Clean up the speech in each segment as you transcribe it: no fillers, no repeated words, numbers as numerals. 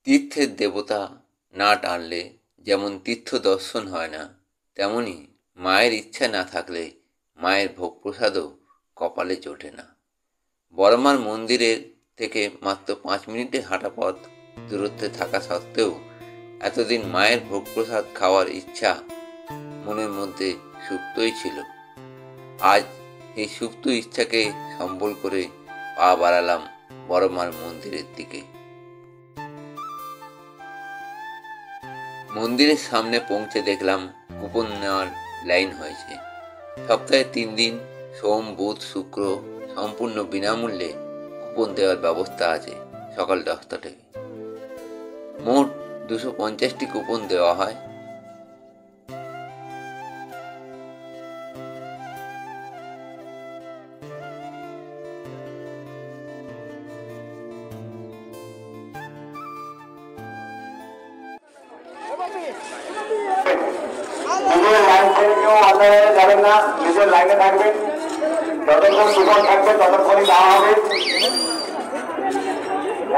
তীর্থের দেবতা না টানলে যেমন তীর্থ দর্শন হয় না, তেমনি মায়ের ইচ্ছা না থাকলে মায়ের ভোগ প্রসাদও কপালে জোটে না। বড়মার মন্দিরের থেকে মাত্র 5 মিনিটের হাঁটা পথ দূরত্বে থাকা সত্ত্বেও এতদিন মায়ের ভোগ প্রসাদ খাওয়ার ইচ্ছা মনের মধ্যে সুপ্তই ছিল। আজ এই সুপ্ত ইচ্ছাকে সম্বল করে পা বাড়ালাম বড়মার মন্দিরের দিকে। মন্দিরের সামনে পৌঁছে দেখলাম কুপন নেওয়ার লাইন হয়েছে। সপ্তাহে 3 দিন সোম, বুধ, শুক্র সম্পূর্ণ বিনামূল্যে কুপন দেওয়ার ব্যবস্থা আছে সকাল 10টা থেকে। মোট 250টি কুপন দেওয়া হয়। নিজের লাইন ছেড়ে কেউ অন্যায় যাবেন না, নিজের লাইনে থাকবেন। যতক্ষণ কুপন থাকবে ততক্ষণই দেওয়া হবে।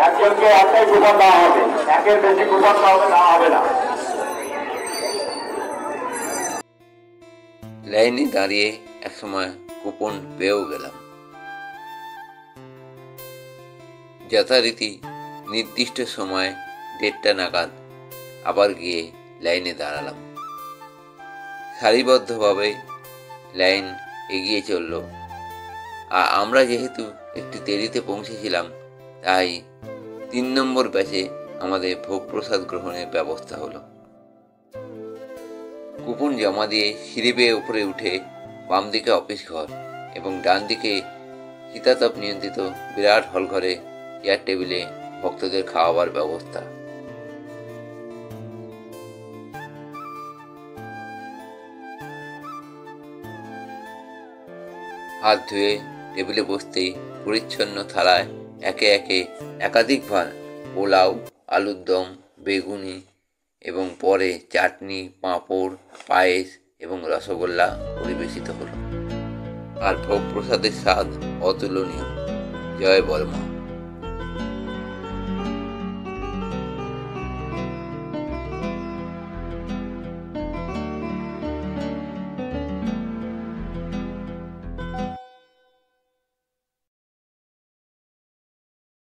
একজনকে একটাই কুপন দেওয়া হবে, একের বেশি কুপন দেওয়া হবে না। লাইনে দাঁড়িয়ে একসময় কুপন পেয়েও গেলাম। যথারীতি নির্দিষ্ট সময় 1:30টা নাগাদ আবার গিয়ে লাইনে দাঁড়ালাম। সারিবদ্ধভাবে লাইন এগিয়ে চলল। আর আমরা যেহেতু একটু দেরিতে পৌঁছেছিলাম, তাই 3 নম্বর ব্যাচে আমাদের ভোগ প্রসাদ গ্রহণের ব্যবস্থা হলো। কুপন জমা দিয়ে সিঁড়ি বেয়ে উপরে উঠে বাম দিকে অফিস ঘর এবং ডান দিকে শীতাতপ নিয়ন্ত্রিত বিরাট হল ঘরে চেয়ার টেবিলে ভক্তদের খাওয়াবার ব্যবস্থা। হাত ধুয়ে টেবিলে বসতেই পরিচ্ছন্ন থালায় একে একে একাধিকবার পোলাও, আলুর দম, বেগুনি এবং পরে চাটনি, পাঁপড়, পায়েস এবং রসগোল্লা পরিবেশিত হলো। আর ভোগ প্রসাদের স্বাদ অতুলনীয়। জয় বড়মা।